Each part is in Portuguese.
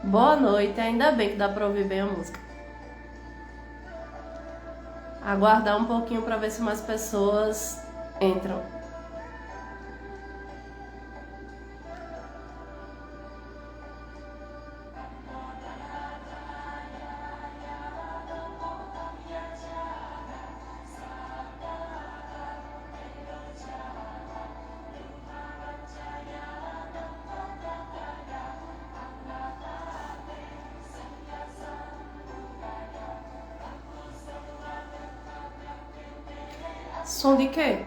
Boa noite, ainda bem que dá pra ouvir bem a música. Aguardar um pouquinho pra ver se mais pessoas entram. Som de quê?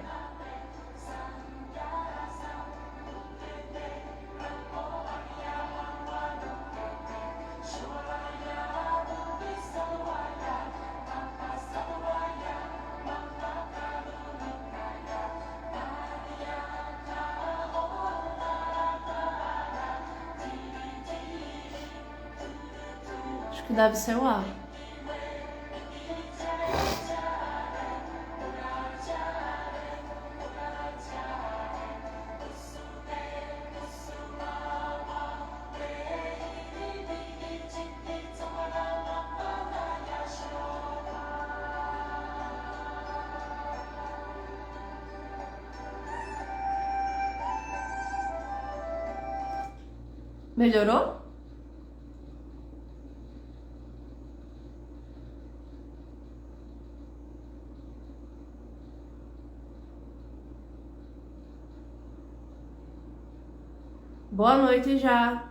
Acho que deve ser o ar. Melhorou? Boa noite já.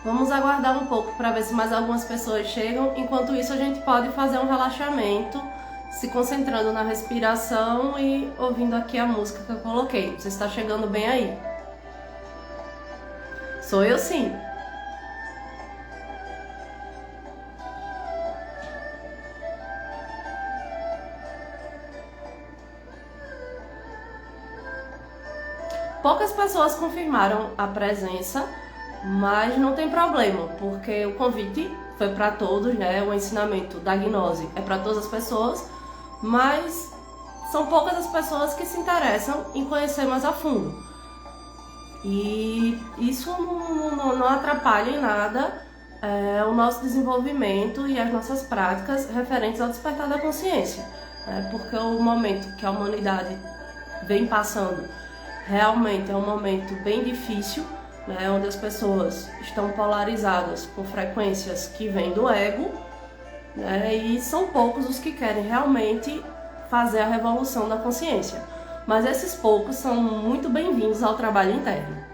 Vamos aguardar um pouco para ver se mais algumas pessoas chegam. Enquanto isso, a gente pode fazer um relaxamento, se concentrando na respiração e ouvindo aqui a música que eu coloquei. Você está chegando bem aí? Sou eu sim. Poucas pessoas confirmaram a presença, mas não tem problema, porque o convite foi para todos, né? O ensinamento da gnose é para todas as pessoas, mas são poucas as pessoas que se interessam em conhecer mais a fundo. E isso não atrapalha em nada o nosso desenvolvimento e as nossas práticas referentes ao despertar da consciência, né? Porque o momento que a humanidade vem passando realmente é um momento bem difícil, né, onde as pessoas estão polarizadas com frequências que vêm do ego, né, e são poucos os que querem realmente fazer a revolução da consciência. Mas esses poucos são muito bem-vindos ao trabalho interno.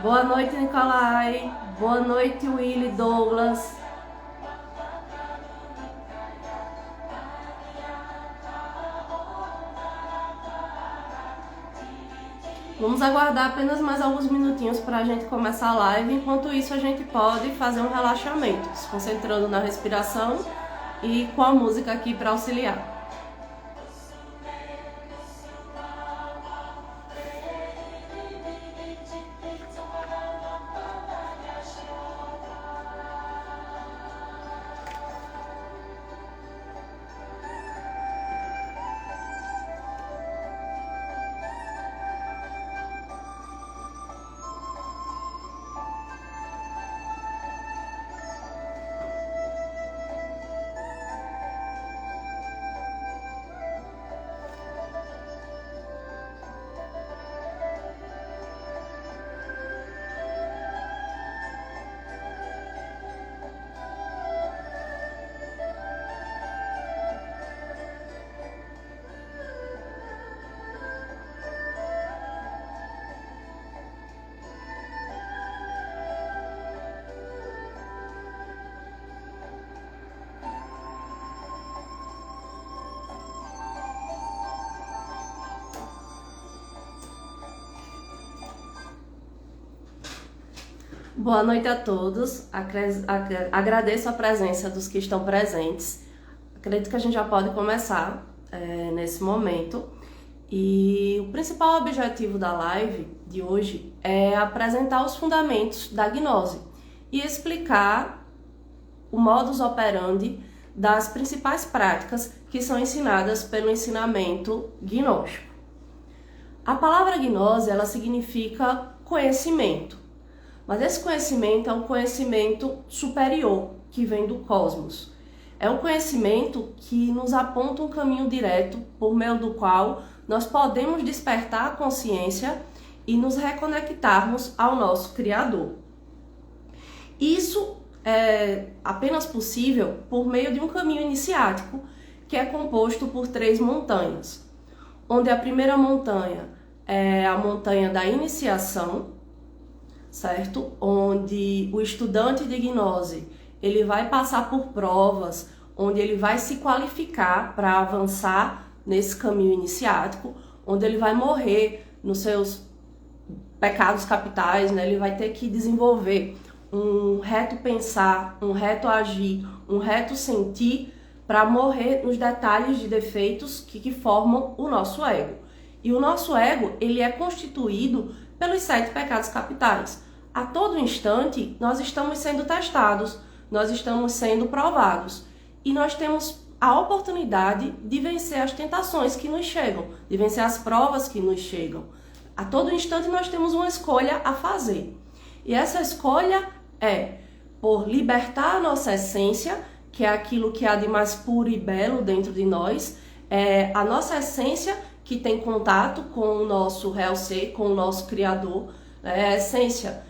Boa noite, Nicolai. Boa noite, Willy, Douglas. Vamos aguardar apenas mais alguns minutinhos para a gente começar a live. Enquanto isso, a gente pode fazer um relaxamento, se concentrando na respiração e com a música aqui para auxiliar. Boa noite a todos, agradeço a presença dos que estão presentes. Acredito que a gente já pode começar nesse momento. E o principal objetivo da live de hoje é apresentar os fundamentos da gnose e explicar o modus operandi das principais práticas que são ensinadas pelo ensinamento gnóstico. A palavra gnose, ela significa conhecimento. Mas esse conhecimento é um conhecimento superior, que vem do cosmos. É um conhecimento que nos aponta um caminho direto, por meio do qual nós podemos despertar a consciência e nos reconectarmos ao nosso Criador. Isso é apenas possível por meio de um caminho iniciático, que é composto por 3 montanhas, onde a primeira montanha é a montanha da iniciação, certo? Onde o estudante de gnose, ele vai passar por provas, onde ele vai se qualificar para avançar nesse caminho iniciático, onde ele vai morrer nos seus pecados capitais, né? Ele vai ter que desenvolver um reto pensar, um reto agir, um reto sentir, para morrer nos detalhes de defeitos que formam o nosso ego. E o nosso ego, ele é constituído pelos 7 pecados capitais. A todo instante, nós estamos sendo testados, nós estamos sendo provados. E nós temos a oportunidade de vencer as tentações que nos chegam, de vencer as provas que nos chegam. A todo instante, nós temos uma escolha a fazer. E essa escolha é por libertar a nossa essência, que é aquilo que há de mais puro e belo dentro de nós, é a nossa essência que tem contato com o nosso real ser, com o nosso Criador, é a essência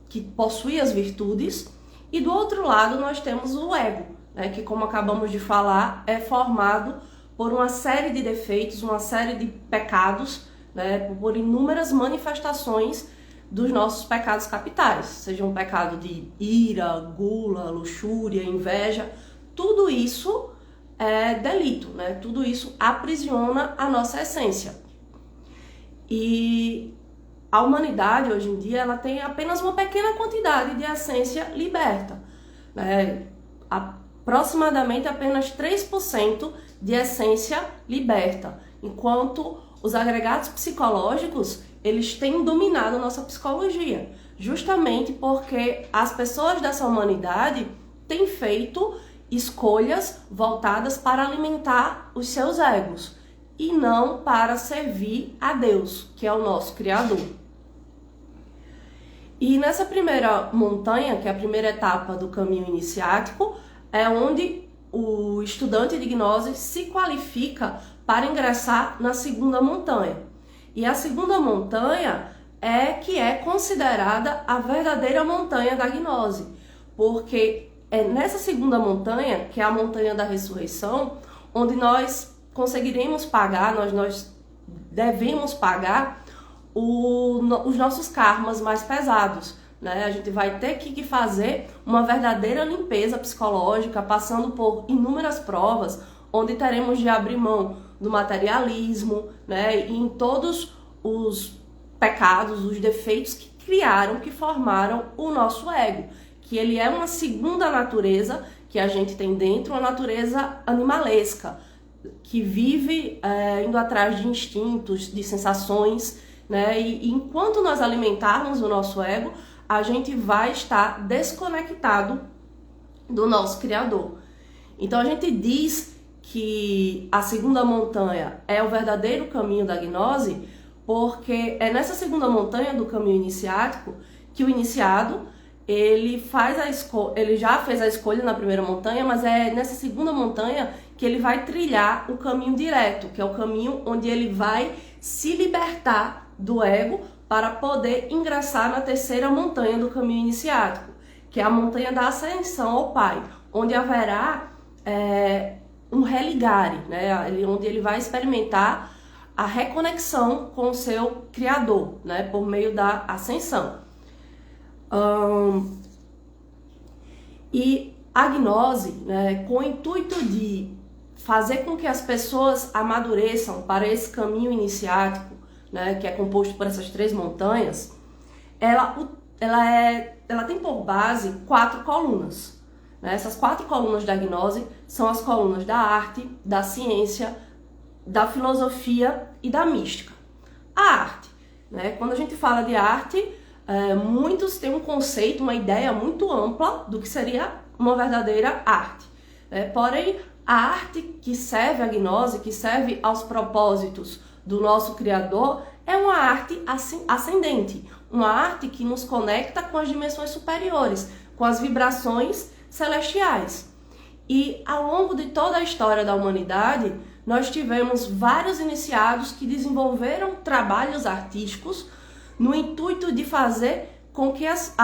que possui as virtudes, e do outro lado nós temos o ego, né, que, como acabamos de falar, é formado por uma série de defeitos, uma série de pecados, né, por inúmeras manifestações dos nossos pecados capitais, seja um pecado de ira, gula, luxúria, inveja, tudo isso é delito, né? Tudo isso aprisiona a nossa essência. E a humanidade, hoje em dia, ela tem apenas uma pequena quantidade de essência liberta, né? Aproximadamente apenas 3% de essência liberta, enquanto os agregados psicológicos, eles têm dominado a nossa psicologia, justamente porque as pessoas dessa humanidade têm feito escolhas voltadas para alimentar os seus egos e não para servir a Deus, que é o nosso Criador. E nessa primeira montanha, que é a primeira etapa do caminho iniciático, é onde o estudante de gnose se qualifica para ingressar na segunda montanha. E a segunda montanha é considerada a verdadeira montanha da gnose, porque é nessa segunda montanha, que é a montanha da ressurreição, onde nós conseguiremos pagar, nós devemos pagar os nossos karmas mais pesados, né? A gente vai ter que fazer uma verdadeira limpeza psicológica, passando por inúmeras provas, onde teremos de abrir mão do materialismo, né? E em todos os pecados, os defeitos que criaram, que formaram o nosso ego, que ele é uma segunda natureza que a gente tem dentro, uma natureza animalesca, que vive indo atrás de instintos, de sensações, né? E enquanto nós alimentarmos o nosso ego, a gente vai estar desconectado do nosso Criador. Então a gente diz que a segunda montanha é o verdadeiro caminho da gnose, porque é nessa segunda montanha do caminho iniciático que o iniciado ele já fez a escolha na primeira montanha, mas é nessa segunda montanha que ele vai trilhar o caminho direto, que é o caminho onde ele vai se libertar do ego para poder ingressar na terceira montanha do caminho iniciático, que é a montanha da ascensão ao Pai, onde haverá um religare, né? Onde ele vai experimentar a reconexão com o seu Criador, né? Por meio da ascensão. E a gnose, né, com o intuito de fazer com que as pessoas amadureçam para esse caminho iniciático, né, que é composto por essas 3 montanhas, ela tem por base 4 colunas. Né? Essas 4 colunas da gnose são as colunas da arte, da ciência, da filosofia e da mística. A arte, né? Quando a gente fala de arte, muitos têm um conceito, uma ideia muito ampla do que seria uma verdadeira arte. Porém, a arte que serve à gnose, que serve aos propósitos do nosso Criador, é uma arte ascendente, uma arte que nos conecta com as dimensões superiores, com as vibrações celestiais. E ao longo de toda a história da humanidade, nós tivemos vários iniciados que desenvolveram trabalhos artísticos no intuito de fazer com que as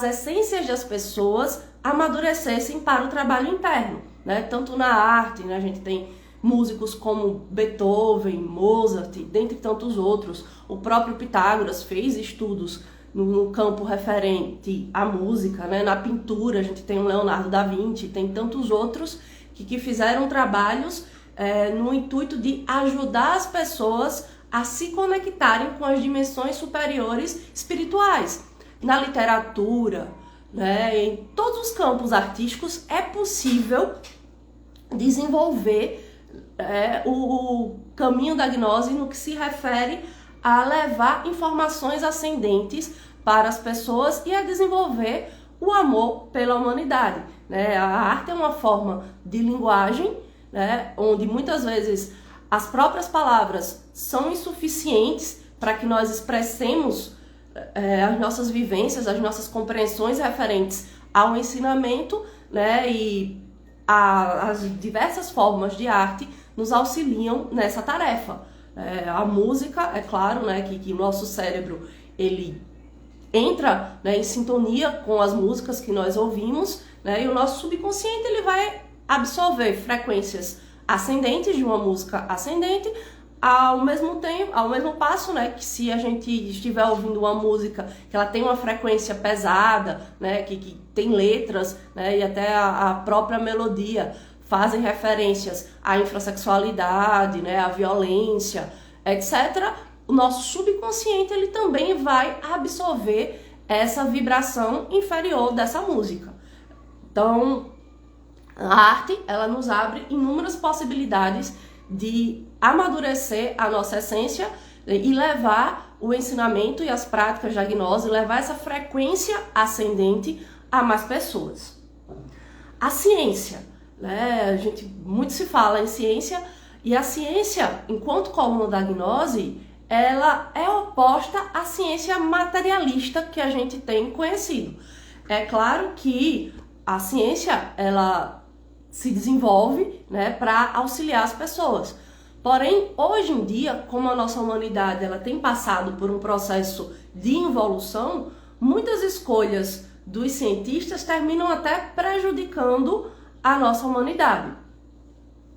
essências das pessoas amadurecessem para o trabalho interno, né? Tanto na arte, né? A gente tem músicos como Beethoven, Mozart, dentre tantos outros. O próprio Pitágoras fez estudos no campo referente à música, né? Na pintura, a gente tem o Leonardo da Vinci, tem tantos outros que fizeram trabalhos no intuito de ajudar as pessoas a se conectarem com as dimensões superiores espirituais. Na literatura, né? Em todos os campos artísticos é possível desenvolver o caminho da gnose no que se refere a levar informações ascendentes para as pessoas e a desenvolver o amor pela humanidade, né? A arte é uma forma de linguagem, né? Onde muitas vezes as próprias palavras são insuficientes para que nós expressemos as nossas vivências, as nossas compreensões referentes ao ensinamento, né? E as diversas formas de arte nos auxiliam nessa tarefa. A música, é claro, né, que o nosso cérebro ele entra, né, em sintonia com as músicas que nós ouvimos, né, e o nosso subconsciente ele vai absorver frequências ascendentes de uma música ascendente, ao mesmo passo, né, que se a gente estiver ouvindo uma música que ela tem uma frequência pesada, né, que tem letras, né, e até a própria melodia fazem referências à infrassexualidade, né, à violência, etc., o nosso subconsciente ele também vai absorver essa vibração inferior dessa música. Então, a arte ela nos abre inúmeras possibilidades de amadurecer a nossa essência e levar o ensinamento e as práticas da gnose, levar essa frequência ascendente a mais pessoas. A ciência, né? Muito se fala em ciência, e a ciência, enquanto coluna da gnose, ela é oposta à ciência materialista que a gente tem conhecido. É claro que a ciência, ela se desenvolve, né, para auxiliar as pessoas. Porém, hoje em dia, como a nossa humanidade ela tem passado por um processo de involução, muitas escolhas dos cientistas terminam até prejudicando a nossa humanidade,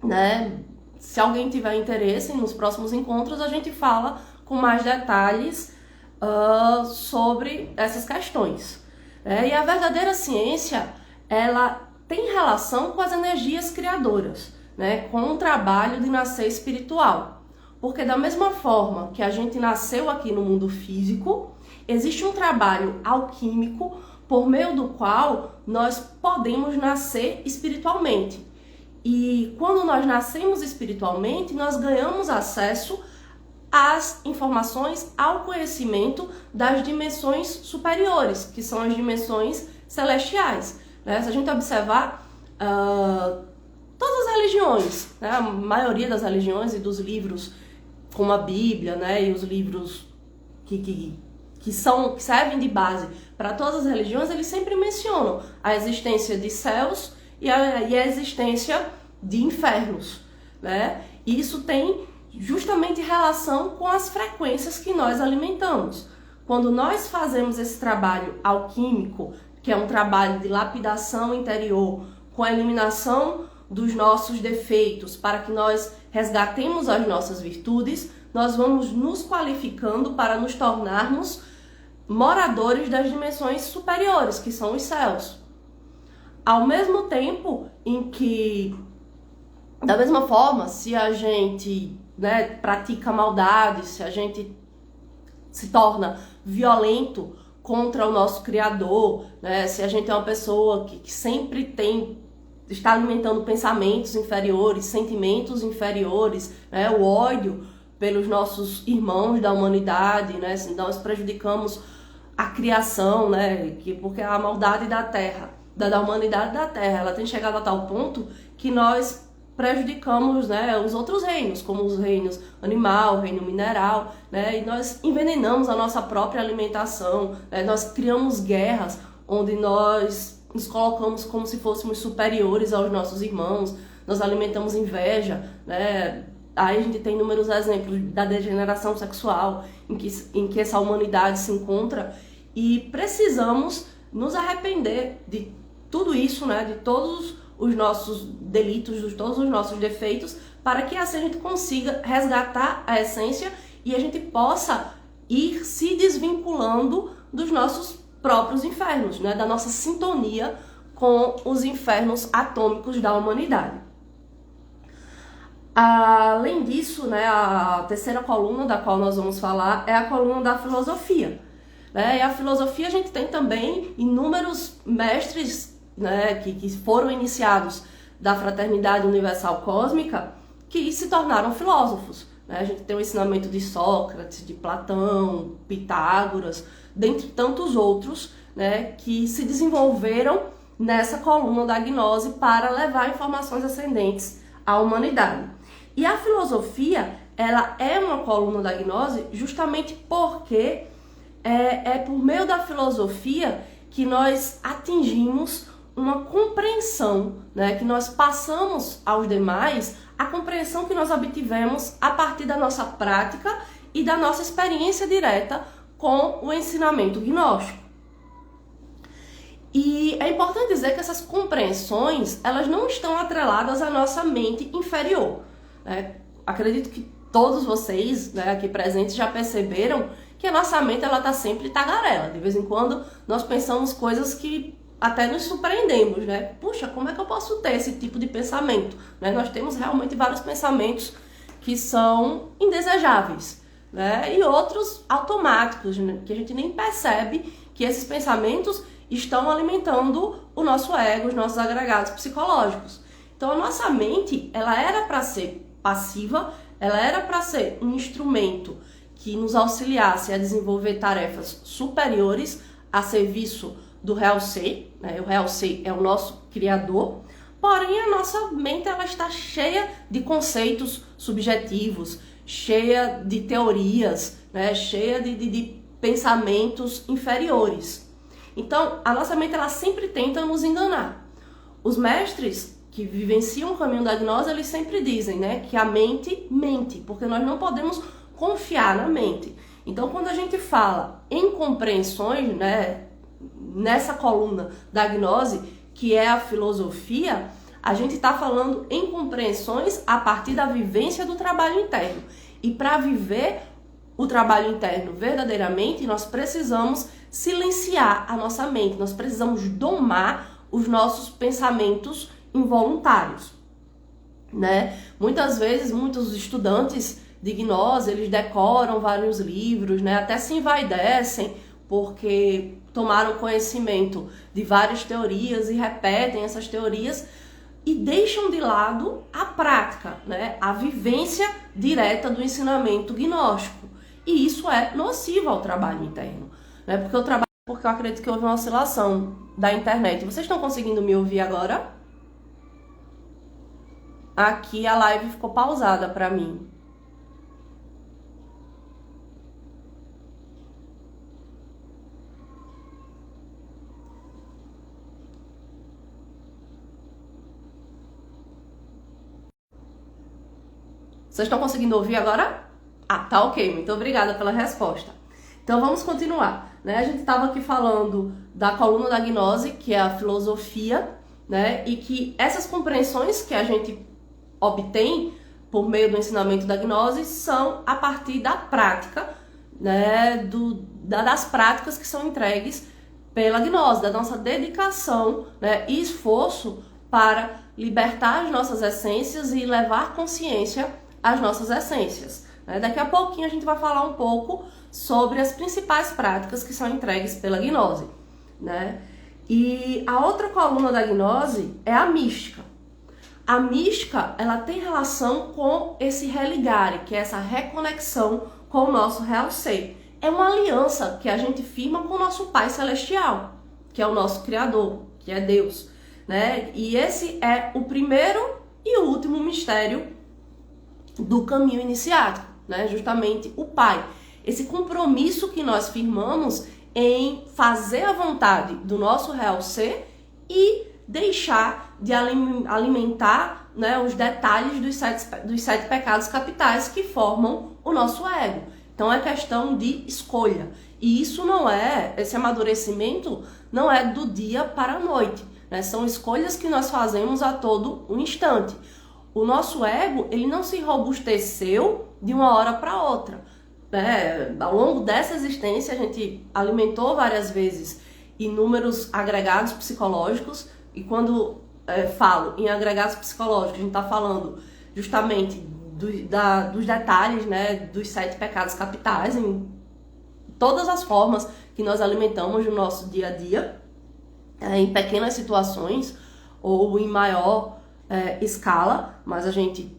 né? Se alguém tiver interesse, nos próximos encontros a gente fala com mais detalhes sobre essas questões. E a verdadeira ciência, ela tem relação com as energias criadoras, né? Com o trabalho de nascer espiritual. Porque da mesma forma que a gente nasceu aqui no mundo físico, existe um trabalho alquímico por meio do qual nós podemos nascer espiritualmente. E quando nós nascemos espiritualmente, nós ganhamos acesso às informações, ao conhecimento das dimensões superiores, que são as dimensões celestiais. Se a gente observar todas as religiões, né, a maioria das religiões e dos livros, como a Bíblia, né, e os livros que servem de base para todas as religiões, eles sempre mencionam a existência de céus e a existência de infernos, né? E isso tem justamente relação com as frequências que nós alimentamos. Quando nós fazemos esse trabalho alquímico, que é um trabalho de lapidação interior, com a eliminação dos nossos defeitos, para que nós resgatemos as nossas virtudes, nós vamos nos qualificando para nos tornarmos moradores das dimensões superiores, que são os céus. Ao mesmo tempo em que, da mesma forma, se a gente, né, pratica maldade, se a gente se torna violento contra o nosso Criador, né, se a gente é uma pessoa que sempre está alimentando pensamentos inferiores, sentimentos inferiores, né, o ódio pelos nossos irmãos da humanidade, né, nós prejudicamos a criação, né, porque a maldade da Terra, da humanidade da Terra, ela tem chegado a tal ponto que nós prejudicamos, né, os outros reinos, como os reinos animal, reino mineral, né, e nós envenenamos a nossa própria alimentação, né, nós criamos guerras onde nós nos colocamos como se fôssemos superiores aos nossos irmãos, nós alimentamos inveja, né. Aí a gente tem inúmeros exemplos da degeneração sexual em que essa humanidade se encontra, e precisamos nos arrepender de tudo isso, né, de todos os nossos delitos, de todos os nossos defeitos, para que assim a gente consiga resgatar a essência e a gente possa ir se desvinculando dos nossos próprios infernos, né, da nossa sintonia com os infernos atômicos da humanidade. Além disso, né, a terceira coluna da qual nós vamos falar é a coluna da filosofia. Né? E a filosofia a gente tem também inúmeros mestres, né, que foram iniciados da Fraternidade Universal Cósmica, que se tornaram filósofos. Né? A gente tem o ensinamento de Sócrates, de Platão, Pitágoras, dentre tantos outros, né, que se desenvolveram nessa coluna da gnose para levar informações ascendentes à humanidade. E a filosofia, ela é uma coluna da gnose justamente porque é por meio da filosofia que nós atingimos uma compreensão, né, que nós passamos aos demais a compreensão que nós obtivemos a partir da nossa prática e da nossa experiência direta com o ensinamento gnóstico. E é importante dizer que essas compreensões, elas não estão atreladas à nossa mente inferior. Né? Acredito que todos vocês, né, aqui presentes já perceberam que a nossa mente está sempre tagarela. De vez em quando nós pensamos coisas que até nos surpreendemos, né? Puxa, como é que eu posso ter esse tipo de pensamento? Né? Nós temos realmente vários pensamentos que são indesejáveis, né? E outros automáticos, né, que a gente nem percebe que esses pensamentos estão alimentando o nosso ego, os nossos agregados psicológicos. Então a nossa mente, ela era para ser passiva, ela era para ser um instrumento que nos auxiliasse a desenvolver tarefas superiores a serviço do Real Ser, né? O Real Ser é o nosso criador, porém a nossa mente, ela está cheia de conceitos subjetivos, cheia de teorias, né? Cheia de pensamentos inferiores. Então a nossa mente, ela sempre tenta nos enganar. Os mestres que vivenciam o caminho da gnose, eles sempre dizem, né, que a mente mente, porque nós não podemos confiar na mente. Então, quando a gente fala em compreensões, né, nessa coluna da gnose, que é a filosofia, a gente está falando em compreensões a partir da vivência do trabalho interno. E para viver o trabalho interno verdadeiramente, nós precisamos silenciar a nossa mente, nós precisamos domar os nossos pensamentos involuntários, né? Muitas vezes, muitos estudantes de gnose, eles decoram vários livros, né? Até se envaidecem porque tomaram conhecimento de várias teorias e repetem essas teorias e deixam de lado a prática, né? A vivência direta do ensinamento gnóstico. E isso é nocivo ao trabalho interno, né? Porque eu acredito que houve uma oscilação da internet. Vocês estão conseguindo me ouvir agora? Aqui a live ficou pausada para mim. Vocês estão conseguindo ouvir agora? Ah, tá ok. Muito obrigada pela resposta. Então vamos continuar, né? A gente estava aqui falando da coluna da gnose, que é a filosofia, né? E que essas compreensões que a gente obtém por meio do ensinamento da gnose são a partir da prática, né? Das práticas que são entregues pela gnose, da nossa dedicação, né? E esforço para libertar as nossas essências e levar consciência às nossas essências. Daqui a pouquinho a gente vai falar um pouco sobre as principais práticas que são entregues pela gnose, né? E a outra coluna da gnose é a mística. A mística, ela tem relação com esse religare, que é essa reconexão com o nosso real ser. É uma aliança que a gente firma com o nosso Pai Celestial, que é o nosso Criador, que é Deus, né? E esse é o primeiro e o último mistério do caminho iniciático, né? Justamente o Pai. Esse compromisso que nós firmamos em fazer a vontade do nosso real ser e deixar de alimentar, né, os detalhes dos sete pecados capitais que formam o nosso ego. Então é questão de escolha. E isso não é, esse amadurecimento não é do dia para a noite, né? São escolhas que nós fazemos a todo um instante. O nosso ego, ele não se robusteceu de uma hora para outra, né? Ao longo dessa existência, a gente alimentou várias vezes inúmeros agregados psicológicos, e quando falo em agregados psicológicos, a gente está falando justamente dos detalhes, né, dos 7 pecados capitais, em todas as formas que nós alimentamos no nosso dia a dia, em pequenas situações ou em maior escala, mas a gente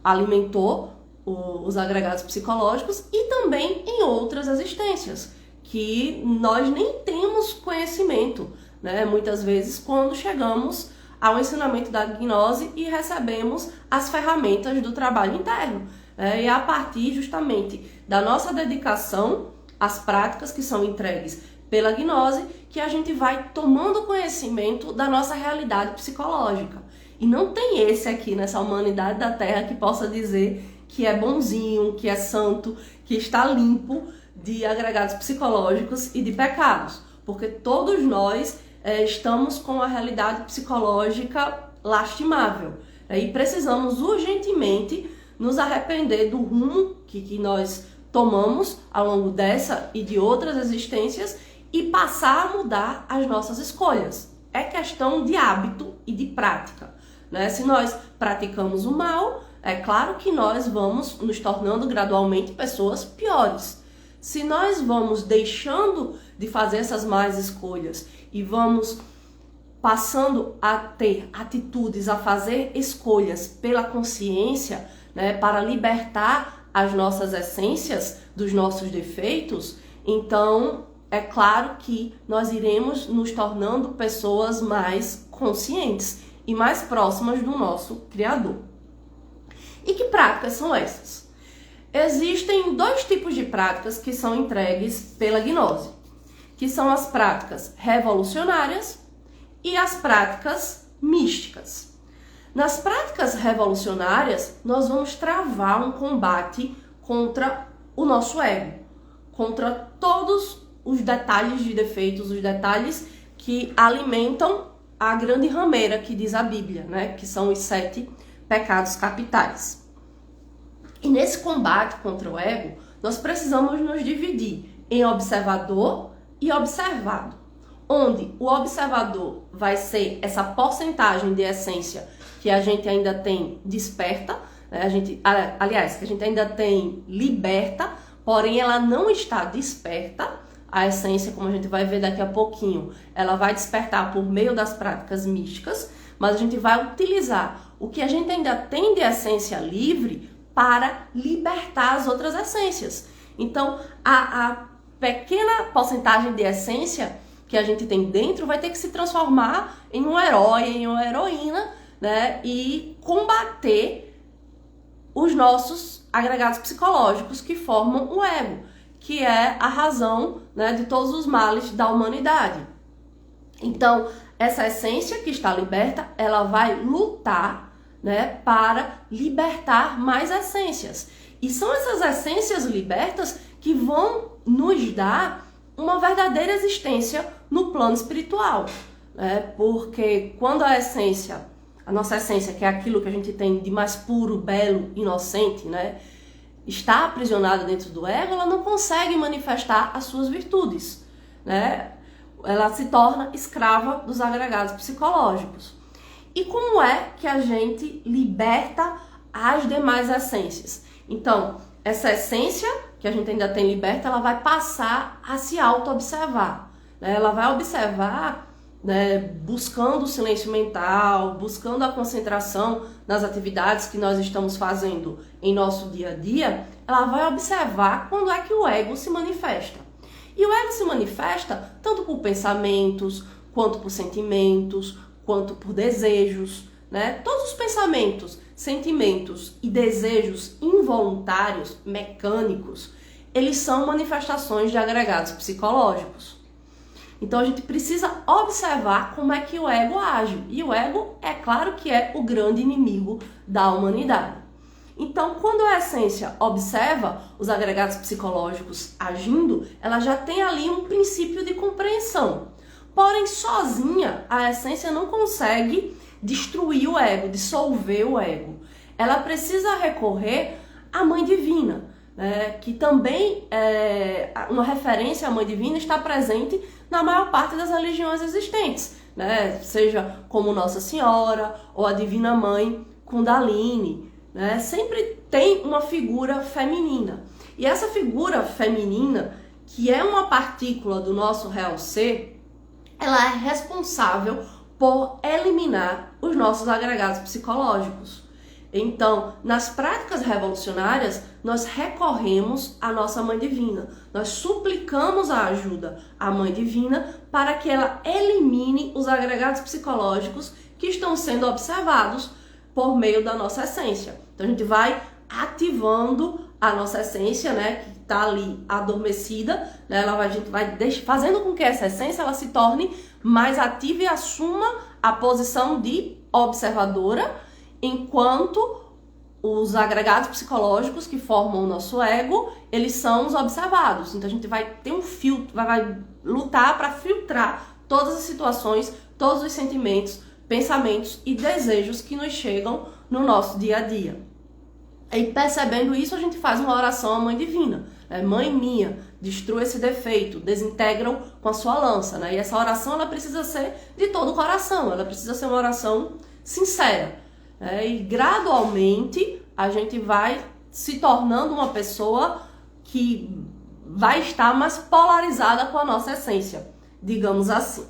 alimentou os agregados psicológicos, e também em outras existências que nós nem temos conhecimento, né? Muitas vezes quando chegamos ao ensinamento da gnose e recebemos as ferramentas do trabalho interno, né? E é a partir justamente da nossa dedicação às práticas que são entregues pela gnose que a gente vai tomando conhecimento da nossa realidade psicológica. E não tem esse aqui nessa humanidade da Terra que possa dizer que é bonzinho, que é santo, que está limpo de agregados psicológicos e de pecados. Porque todos nós estamos com a realidade psicológica lastimável. E precisamos urgentemente nos arrepender do rumo que nós tomamos ao longo dessa e de outras existências e passar a mudar as nossas escolhas. É questão de hábito e de prática, né? Se nós praticamos o mal, é claro que nós vamos nos tornando gradualmente pessoas piores. Se nós vamos deixando de fazer essas más escolhas e vamos passando a ter atitudes, a fazer escolhas pela consciência, né, para libertar as nossas essências dos nossos defeitos, então é claro que nós iremos nos tornando pessoas mais conscientes e mais próximas do nosso Criador. E que práticas são essas? Existem 2 tipos de práticas que são entregues pela gnose, que são as práticas revolucionárias e as práticas místicas. Nas práticas revolucionárias, nós vamos travar um combate contra o nosso ego, contra todos os detalhes de defeitos, os detalhes que alimentam a grande rameira que diz a Bíblia, né? Que são os 7 pecados capitais. E nesse combate contra o ego, nós precisamos nos dividir em observador e observado, onde o observador vai ser essa porcentagem de essência que a gente ainda tem desperta, né? Que a gente ainda tem liberta, porém ela não está desperta. A essência, como a gente vai ver daqui a pouquinho, ela vai despertar por meio das práticas místicas, mas a gente vai utilizar o que a gente ainda tem de essência livre para libertar as outras essências. Então, a pequena porcentagem de essência que a gente tem dentro vai ter que se transformar em um herói, em uma heroína, né? E combater os nossos agregados psicológicos que formam o ego, que é a razão, né, de todos os males da humanidade. Então, essa essência que está liberta, ela vai lutar, né, para libertar mais essências. E são essas essências libertas que vão nos dar uma verdadeira existência no plano espiritual, né? Porque quando a nossa essência, que é aquilo que a gente tem de mais puro, belo, inocente, né, está aprisionada dentro do ego, ela não consegue manifestar as suas virtudes, né? Ela se torna escrava dos agregados psicológicos. E como é que a gente liberta as demais essências? Então, essa essência que a gente ainda tem liberta, ela vai passar a se auto-observar, né? Ela vai observar, né, buscando o silêncio mental, buscando a concentração nas atividades que nós estamos fazendo em nosso dia a dia. Ela vai observar quando é que o ego se manifesta. E o ego se manifesta tanto por pensamentos, quanto por sentimentos, quanto por desejos, né? Todos os pensamentos, sentimentos e desejos involuntários, mecânicos, eles são manifestações de agregados psicológicos. Então a gente precisa observar como é que o ego age. E o ego, é claro que é o grande inimigo da humanidade. Então, quando a essência observa os agregados psicológicos agindo, ela já tem ali um princípio de compreensão. Porém, sozinha, a essência não consegue destruir o ego, dissolver o ego. Ela precisa recorrer à Mãe Divina, né, que também uma referência à Mãe Divina está presente na maior parte das religiões existentes, né, seja como Nossa Senhora ou a Divina Mãe Kundalini, né, sempre tem uma figura feminina. E essa figura feminina, que é uma partícula do nosso real ser, ela é responsável por eliminar os nossos agregados psicológicos. Então, nas práticas revolucionárias, nós recorremos à nossa Mãe Divina. Nós suplicamos a ajuda à Mãe Divina para que ela elimine os agregados psicológicos que estão sendo observados por meio da nossa essência. Então, a gente vai ativando a nossa essência, né, que está ali adormecida, né, a gente vai fazendo com que essa essência ela se torne mais ativa e assuma a posição de observadora, enquanto os agregados psicológicos que formam o nosso ego, eles são os observados. Então a gente vai ter um filtro, vai lutar para filtrar todas as situações, todos os sentimentos, pensamentos e desejos que nos chegam no nosso dia a dia. E percebendo isso, a gente faz uma oração à Mãe Divina, né? Mãe minha, destrua esse defeito, desintegra-o com a sua lança, né? E essa oração ela precisa ser de todo o coração, ela precisa ser uma oração sincera, né? E gradualmente a gente vai se tornando uma pessoa que vai estar mais polarizada com a nossa essência, digamos assim.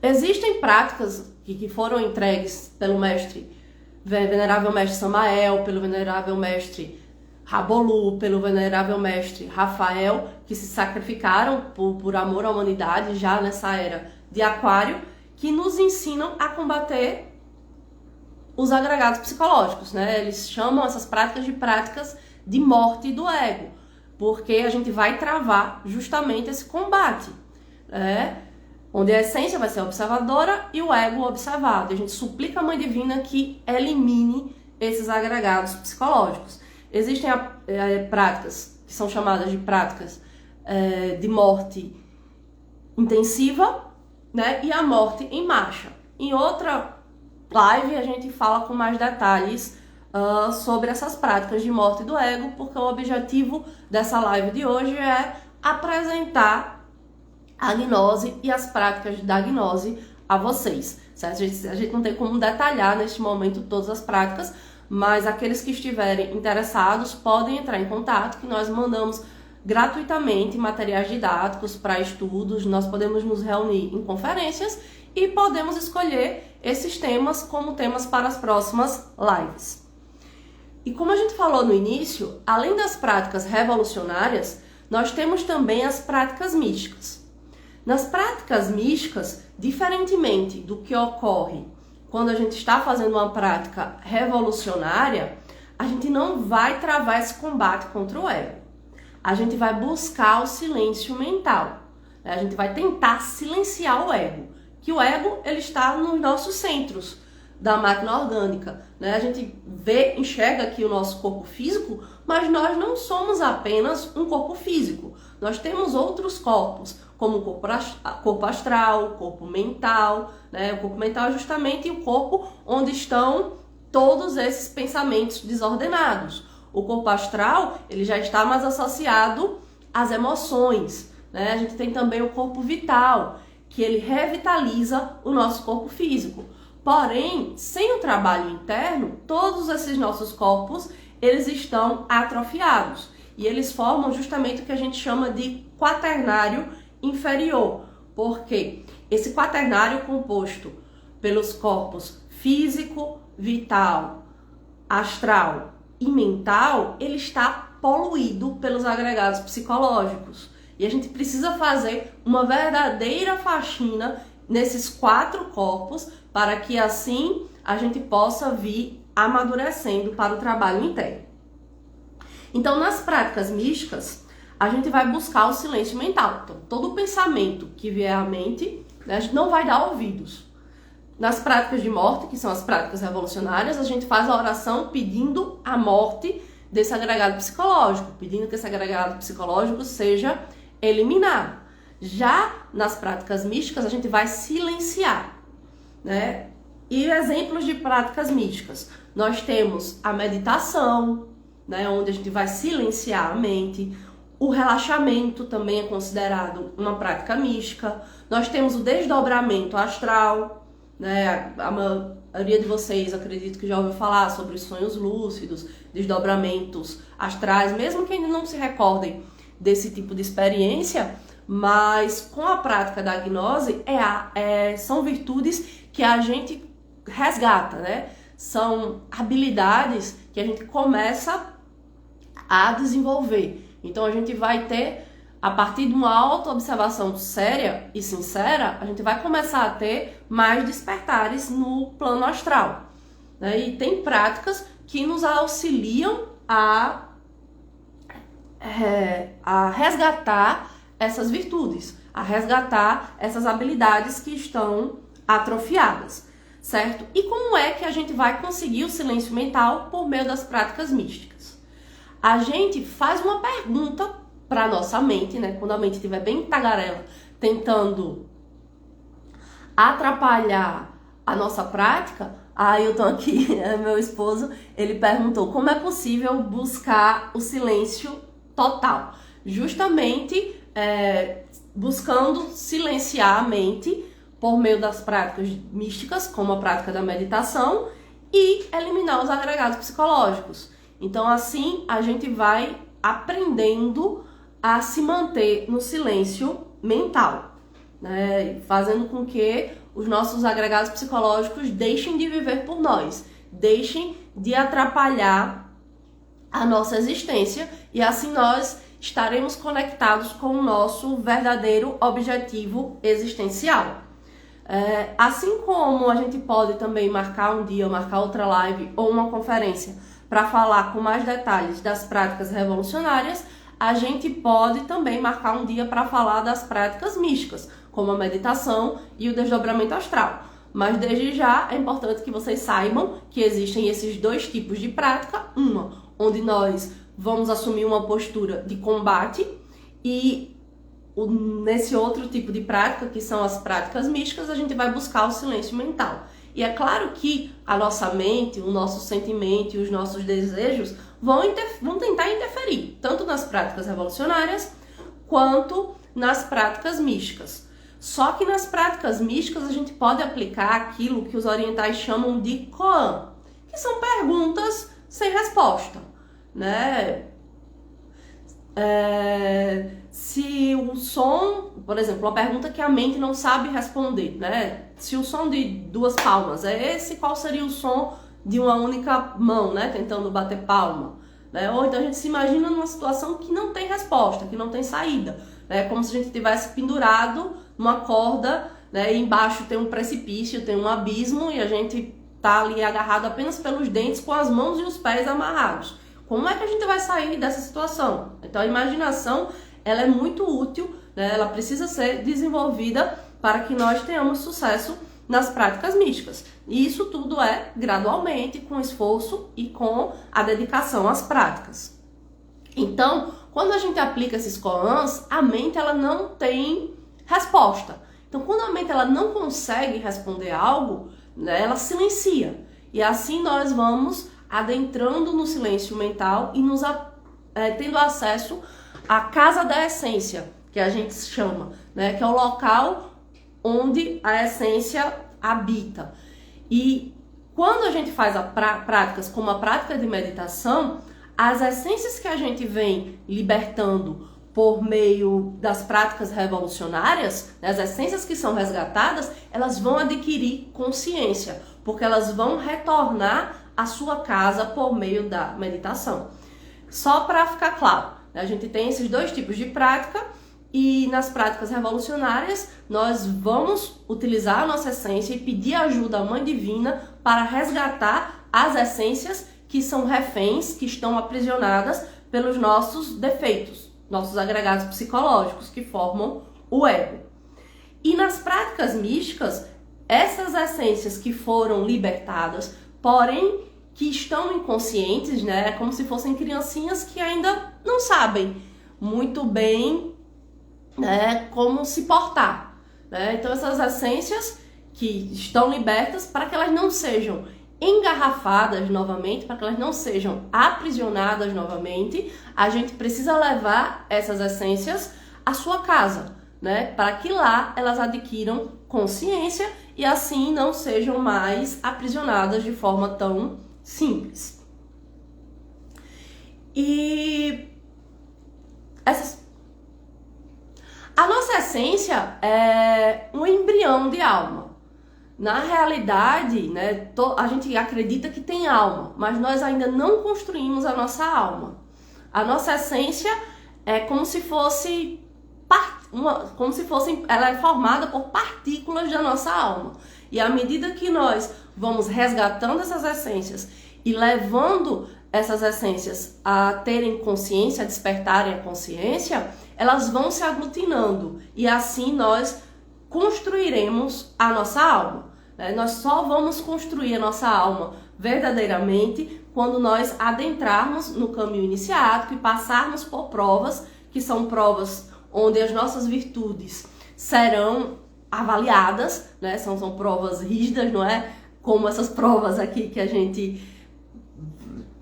Existem práticas que foram entregues pelo Venerável Mestre Samael, pelo Venerável Mestre Rabolu, pelo Venerável Mestre Rafael, que se sacrificaram por amor à humanidade já nessa era de Aquário, que nos ensinam a combater os agregados psicológicos, né? Eles chamam essas práticas de práticas de morte do ego, porque a gente vai travar justamente esse combate, né? Onde a essência vai ser observadora e o ego observado. A gente suplica a Mãe Divina que elimine esses agregados psicológicos. Existem práticas que são chamadas de práticas de morte intensiva, né, e a morte em marcha. Em outra live a gente fala com mais detalhes sobre essas práticas de morte do ego, porque o objetivo dessa live de hoje é apresentar a gnose e as práticas da gnose a vocês, certo? A gente não tem como detalhar neste momento todas as práticas, mas aqueles que estiverem interessados podem entrar em contato, que nós mandamos gratuitamente materiais didáticos para estudos, nós podemos nos reunir em conferências e podemos escolher esses temas como temas para as próximas lives. E como a gente falou no início, além das práticas revolucionárias, nós temos também as práticas místicas. Nas práticas místicas, diferentemente do que ocorre quando a gente está fazendo uma prática revolucionária, a gente não vai travar esse combate contra o ego. A gente vai buscar o silêncio mental. A gente vai tentar silenciar o ego. Que o ego, ele está nos nossos centros da máquina orgânica, né? A gente enxerga aqui o nosso corpo físico, mas nós não somos apenas um corpo físico. Nós temos outros corpos, como o corpo astral, o corpo mental, né? O corpo mental é justamente o corpo onde estão todos esses pensamentos desordenados. O corpo astral, ele já está mais associado às emoções, né? A gente tem também o corpo vital, que ele revitaliza o nosso corpo físico. Porém, sem o trabalho interno, todos esses nossos corpos, eles estão atrofiados. E eles formam justamente o que a gente chama de quaternário inferior. Por quê? Esse quaternário composto pelos corpos físico, vital, astral e mental, ele está poluído pelos agregados psicológicos. E a gente precisa fazer uma verdadeira faxina nesses 4 corpos para que assim a gente possa vir amadurecendo para o trabalho interno. Então, nas práticas místicas, a gente vai buscar o silêncio mental. Então, todo pensamento que vier à mente, né, a gente não vai dar ouvidos. Nas práticas de morte, que são as práticas revolucionárias, a gente faz a oração pedindo a morte desse agregado psicológico, pedindo que esse agregado psicológico seja eliminado. Já nas práticas místicas, a gente vai silenciar, né? E exemplos de práticas místicas, nós temos a meditação, né, onde a gente vai silenciar a mente. O relaxamento também é considerado uma prática mística. Nós temos o desdobramento astral, né? A maioria de vocês, acredito que já ouviu falar sobre os sonhos lúcidos, desdobramentos astrais, mesmo que ainda não se recordem desse tipo de experiência, mas com a prática da gnose são virtudes que a gente resgata, né? São habilidades que a gente começa a desenvolver. Então a gente vai ter, a partir de uma autoobservação séria e sincera, a gente vai começar a ter mais despertares no plano astral, né? E tem práticas que nos auxiliam a resgatar essas virtudes, a resgatar essas habilidades que estão atrofiadas, certo? E como é que a gente vai conseguir o silêncio mental por meio das práticas místicas? A gente faz uma pergunta para nossa mente, né? Quando a mente estiver bem tagarela, tentando atrapalhar a nossa prática. Ailton aqui, meu esposo, ele perguntou como é possível buscar o silêncio total. Justamente buscando silenciar a mente por meio das práticas místicas, como a prática da meditação, e eliminar os agregados psicológicos. Então, assim, a gente vai aprendendo a se manter no silêncio mental, né? Fazendo com que os nossos agregados psicológicos deixem de viver por nós, deixem de atrapalhar a nossa existência, e assim nós estaremos conectados com o nosso verdadeiro objetivo existencial. Assim como a gente pode também marcar um dia, marcar outra live ou uma conferência para falar com mais detalhes das práticas revolucionárias, a gente pode também marcar um dia para falar das práticas místicas, como a meditação e o desdobramento astral. Mas desde já é importante que vocês saibam que existem esses 2 tipos de prática, uma onde nós vamos assumir uma postura de combate, e nesse outro tipo de prática, que são as práticas místicas, a gente vai buscar o silêncio mental. E é claro que a nossa mente, o nosso sentimento e os nossos desejos vão tentar interferir, tanto nas práticas revolucionárias quanto nas práticas místicas. Só que nas práticas místicas a gente pode aplicar aquilo que os orientais chamam de koan, que são perguntas sem resposta, né? Se o som, por exemplo, uma pergunta que a mente não sabe responder, né? Se o som de 2 palmas é esse, qual seria o som de uma única mão, né? Tentando bater palma, né? Ou então a gente se imagina numa situação que não tem resposta, que não tem saída, né? Como se a gente tivesse pendurado numa corda, né? E embaixo tem um precipício, tem um abismo e a gente tá ali agarrado apenas pelos dentes com as mãos e os pés amarrados. Como é que a gente vai sair dessa situação? Então a imaginação, ela é muito útil, né? Ela precisa ser desenvolvida para que nós tenhamos sucesso nas práticas místicas. E isso tudo é gradualmente, com esforço e com a dedicação às práticas. Então, quando a gente aplica esses koans, a mente ela não tem resposta. Então, quando a mente ela não consegue responder algo, né, ela silencia. E assim nós vamos adentrando no silêncio mental e nos tendo acesso à casa da essência, que a gente chama, né, que é o local onde a essência habita. E quando a gente faz práticas como a prática de meditação, as essências que a gente vem libertando por meio das práticas revolucionárias, né, as essências que são resgatadas, elas vão adquirir consciência, porque elas vão retornar à sua casa por meio da meditação. Só para ficar claro, né, a gente tem esses 2 tipos de prática e nas práticas revolucionárias nós vamos utilizar a nossa essência e pedir ajuda à Mãe Divina para resgatar as essências que são reféns, que estão aprisionadas pelos nossos defeitos, nossos agregados psicológicos que formam o ego. E nas práticas místicas, essas essências que foram libertadas, porém que estão inconscientes, né, é como se fossem criancinhas que ainda não sabem muito bem, né, como se portar, né? Então essas essências que estão libertas, para que elas não sejam engarrafadas novamente, para que elas não sejam aprisionadas novamente, a gente precisa levar essas essências à sua casa, né? Para que lá elas adquiram consciência e assim não sejam mais aprisionadas de forma tão simples. E a nossa essência é um embrião de alma. Na realidade, né, a gente acredita que tem alma, mas nós ainda não construímos a nossa alma. A nossa essência é como se fosse ela é formada por partículas da nossa alma. E à medida que nós vamos resgatando essas essências e levando essas essências a terem consciência, a despertarem a consciência, elas vão se aglutinando e assim nós construiremos a nossa alma. Nós só vamos construir a nossa alma verdadeiramente quando nós adentrarmos no caminho iniciático e passarmos por provas, que são provas onde as nossas virtudes serão avaliadas, né? São provas rígidas, não é? Como essas provas aqui que a gente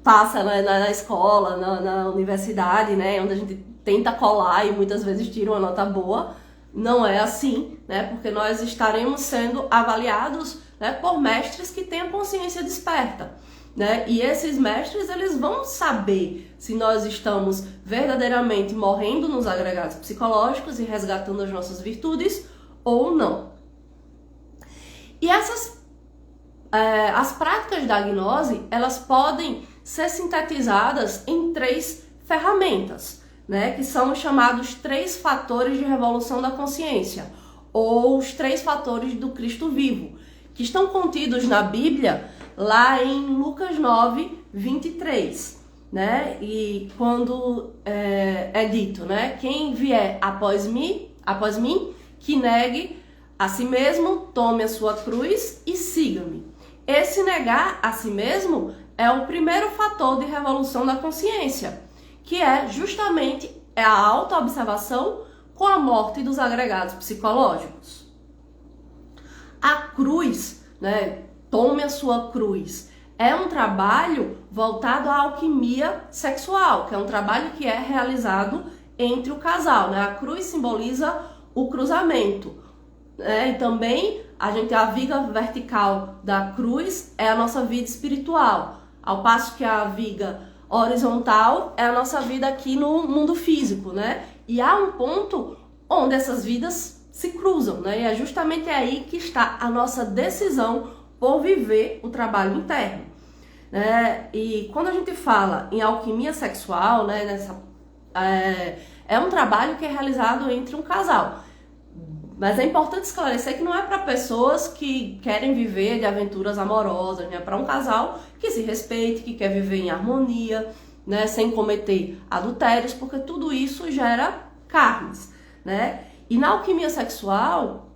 passa, né, na escola, na universidade, né? Onde a gente tenta colar e muitas vezes tira uma nota boa. Não é assim, né? Porque nós estaremos sendo avaliados, né, por mestres que têm a consciência desperta, né? E esses mestres, eles vão saber se nós estamos verdadeiramente morrendo nos agregados psicológicos e resgatando as nossas virtudes ou não. E as práticas da gnose, elas podem ser sintetizadas em 3 ferramentas, né, que são os chamados 3 fatores de revolução da consciência, ou os 3 fatores do Cristo vivo, que estão contidos na Bíblia, lá em Lucas 9, 23, né, e quando é dito, né, quem vier após mim, que negue a si mesmo, tome a sua cruz e siga-me. Esse negar a si mesmo é o primeiro fator de revolução da consciência, que é justamente a autoobservação com a morte dos agregados psicológicos. A cruz, né, Tome a Sua Cruz. É um trabalho voltado à alquimia sexual, que é um trabalho que é realizado entre o casal, né? A cruz simboliza o cruzamento, né? E também a viga vertical da cruz é a nossa vida espiritual, ao passo que a viga horizontal é a nossa vida aqui no mundo físico, né? E há um ponto onde essas vidas se cruzam, né? E é justamente aí que está a nossa decisão por viver o trabalho interno, né? E quando a gente fala em alquimia sexual, né, é um trabalho que é realizado entre um casal. Mas é importante esclarecer que não é para pessoas que querem viver de aventuras amorosas, né? É para um casal que se respeite, que quer viver em harmonia, né? Sem cometer adultérios, porque tudo isso gera karmas, né? E na alquimia sexual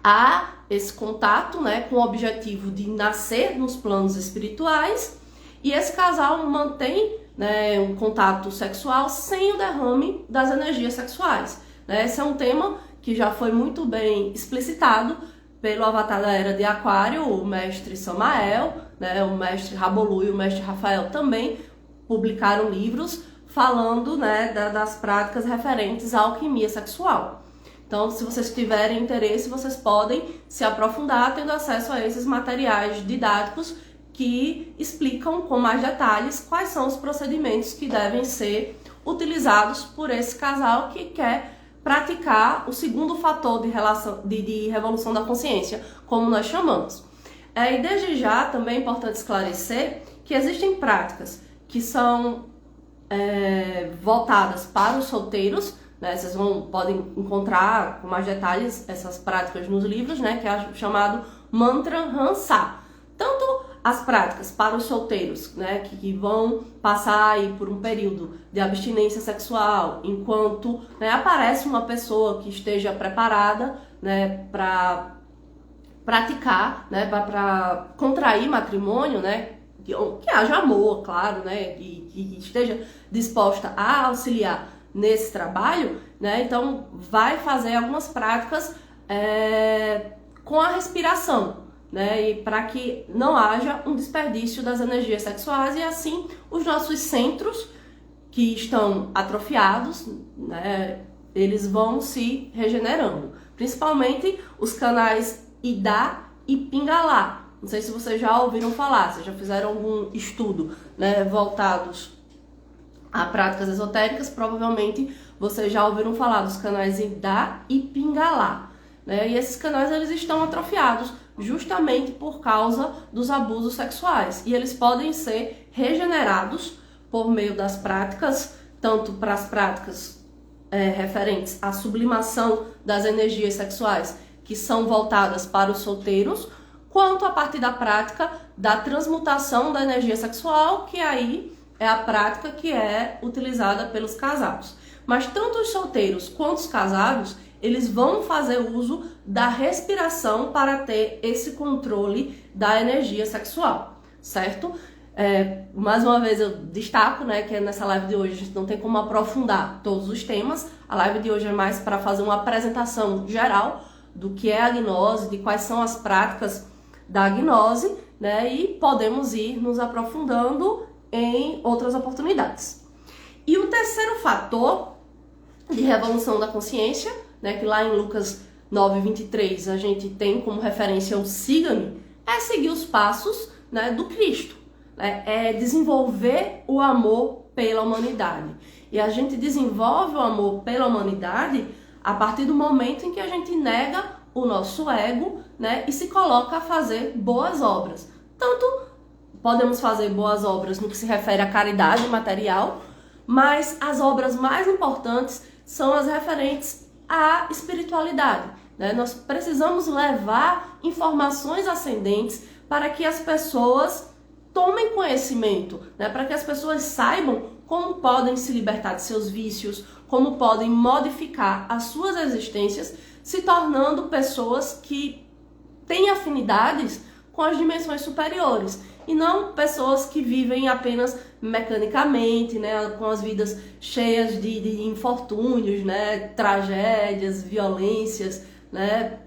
há esse contato, né, com o objetivo de nascer nos planos espirituais, e esse casal mantém, né, um contato sexual sem o derrame das energias sexuais, né? Esse é um tema que já foi muito bem explicitado pelo avatar da era de Aquário, o mestre Samael, né, o mestre Rabolu e o mestre Rafael também publicaram livros falando, né, das práticas referentes à alquimia sexual. Então, se vocês tiverem interesse, vocês podem se aprofundar tendo acesso a esses materiais didáticos que explicam com mais detalhes quais são os procedimentos que devem ser utilizados por esse casal que quer praticar o segundo fator de revolução da consciência, como nós chamamos. E desde já também é importante esclarecer que existem práticas que são voltadas para os solteiros, né? Vocês podem encontrar com mais detalhes essas práticas nos livros, né? Que é chamado Mantra Hansa. Tanto as práticas para os solteiros, né, que vão passar aí por um período de abstinência sexual, enquanto, né, aparece uma pessoa que esteja preparada, né, para praticar, né, para contrair matrimônio, né, que haja amor, claro, né, que esteja disposta a auxiliar nesse trabalho, né, então vai fazer algumas práticas com a respiração, né, e para que não haja um desperdício das energias sexuais e assim os nossos centros que estão atrofiados, né, eles vão se regenerando, principalmente os canais Ida e Pingala. Não sei se vocês já ouviram falar, se já fizeram algum estudo, né, voltados a práticas esotéricas, provavelmente vocês já ouviram falar dos canais Ida e Pingala, né, e esses canais eles estão atrofiados justamente por causa dos abusos sexuais. E eles podem ser regenerados por meio das práticas, tanto para as práticas referentes à sublimação das energias sexuais, que são voltadas para os solteiros, quanto a partir da prática da transmutação da energia sexual, que aí é a prática que é utilizada pelos casados. Mas tanto os solteiros quanto os casados, eles vão fazer uso da respiração para ter esse controle da energia sexual, certo? Mais uma vez eu destaco, né, que nessa live de hoje a gente não tem como aprofundar todos os temas. A live de hoje é mais para fazer uma apresentação geral do que é a gnose, de quais são as práticas da gnose, né, e podemos ir nos aprofundando em outras oportunidades. E o terceiro fator de revolução da consciência, né, que lá em Lucas 9:23 a gente tem como referência o siga-me, é seguir os passos, né, do Cristo, né, é desenvolver o amor pela humanidade. E a gente desenvolve o amor pela humanidade a partir do momento em que a gente nega o nosso ego, né, e se coloca a fazer boas obras. Tanto podemos fazer boas obras no que se refere à caridade material, mas as obras mais importantes são as referentes à espiritualidade, né? Nós precisamos levar informações ascendentes para que as pessoas tomem conhecimento, né? Para que as pessoas saibam como podem se libertar de seus vícios, como podem modificar as suas existências, se tornando pessoas que têm afinidades com as dimensões superiores. E não pessoas que vivem apenas mecanicamente, né, com as vidas cheias de infortúnios, né, tragédias, violências, né,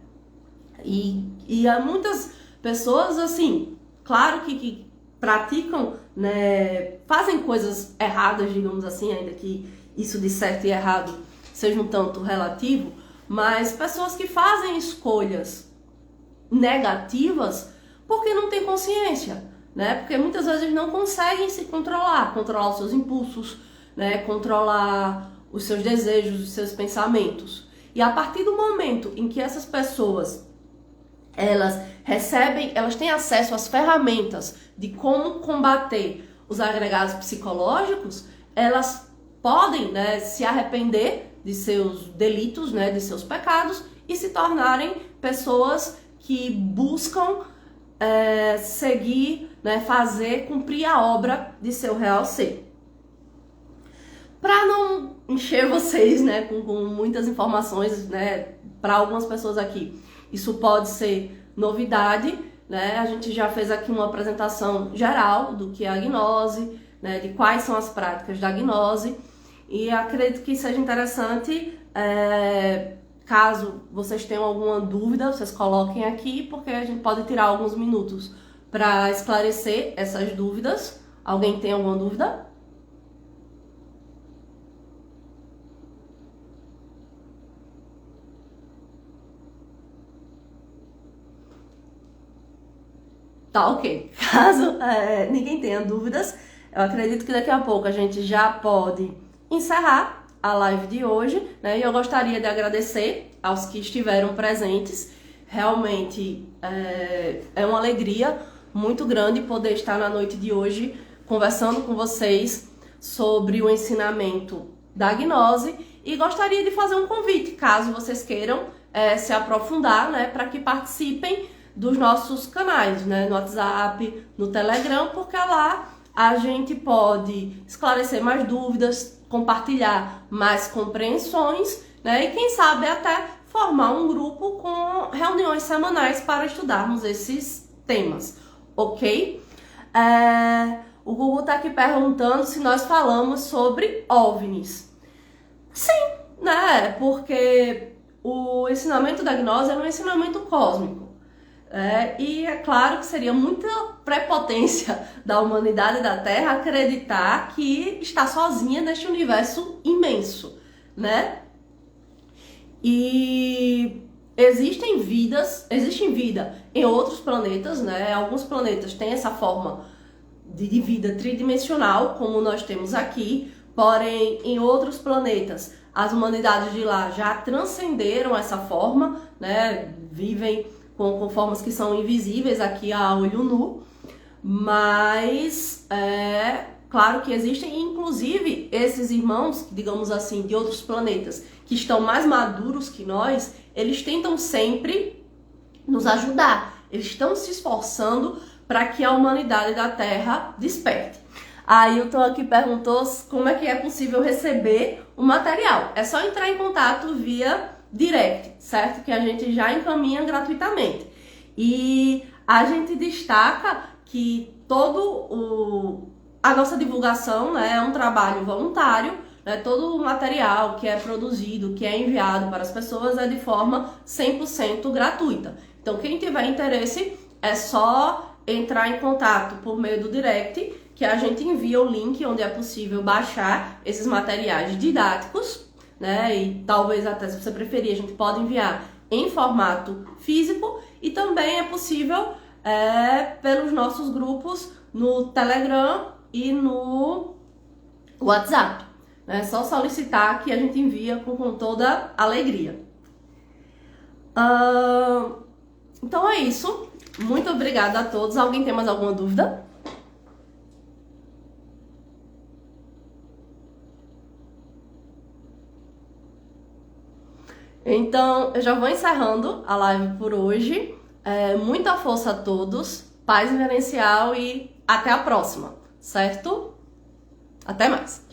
e há muitas Pessoas, assim, claro que praticam, né, fazem coisas erradas, digamos assim, ainda que isso de certo e errado seja um tanto relativo, mas pessoas que fazem escolhas negativas porque não têm consciência, né? Porque muitas vezes não conseguem se controlar os seus impulsos, né? Controlar os seus desejos, os seus pensamentos. E a partir do momento em que essas pessoas elas têm acesso às ferramentas de como combater os agregados psicológicos, elas podem, né, se arrepender de seus delitos, né, de seus pecados e se tornarem pessoas que buscam seguir, né, cumprir a obra de seu real ser. Para não encher vocês, né, com muitas informações, né, para algumas pessoas aqui, isso pode ser novidade, né? A gente já fez aqui uma apresentação geral do que é a gnose, né, de quais são as práticas da gnose, e acredito que seja interessante, caso vocês tenham alguma dúvida, vocês coloquem aqui, porque a gente pode tirar alguns minutos para esclarecer essas dúvidas. Alguém tem alguma dúvida? Tá, ok. Caso ninguém tenha dúvidas, eu acredito que daqui a pouco a gente já pode encerrar a live de hoje, né? E eu gostaria de agradecer aos que estiveram presentes. Realmente é uma alegria muito grande poder estar na noite de hoje conversando com vocês sobre o ensinamento da gnose, e gostaria de fazer um convite, caso vocês queiram se aprofundar, né, para que participem dos nossos canais, né, no WhatsApp, no Telegram, porque lá a gente pode esclarecer mais dúvidas, compartilhar mais compreensões, né, e quem sabe até formar um grupo com reuniões semanais para estudarmos esses temas, ok? O Google está aqui perguntando se nós falamos sobre OVNIs. Sim, né, porque o ensinamento da gnose é um ensinamento cósmico. E é claro que seria muita prepotência da humanidade da Terra acreditar que está sozinha neste universo imenso, né? E existe vida em outros planetas, né? Alguns planetas têm essa forma de vida tridimensional, como nós temos aqui, porém em outros planetas as humanidades de lá já transcenderam essa forma, né? Vivem com formas que são invisíveis aqui a olho nu, mas claro que existem, inclusive esses irmãos, digamos assim, de outros planetas, que estão mais maduros que nós, eles tentam sempre nos ajudar, eles estão se esforçando para que a humanidade da Terra desperte. Ailton aqui perguntou como é que é possível receber o material. É só entrar em contato via direct, certo? Que a gente já encaminha gratuitamente. E a gente destaca que a nossa divulgação, né, é um trabalho voluntário, né? Todo o material que é produzido, que é enviado para as pessoas é de forma 100% gratuita. Então quem tiver interesse é só entrar em contato por meio do direct, que a gente envia o link onde é possível baixar esses materiais didáticos, né? E talvez até, se você preferir, a gente pode enviar em formato físico, e também é possível pelos nossos grupos no Telegram e no WhatsApp. É só solicitar que a gente envia com toda alegria. Então é isso. Muito obrigada a todos. Alguém tem mais alguma dúvida? Então, eu já vou encerrando a live por hoje. Muita força a todos, paz reverencial e até a próxima, certo? Até mais!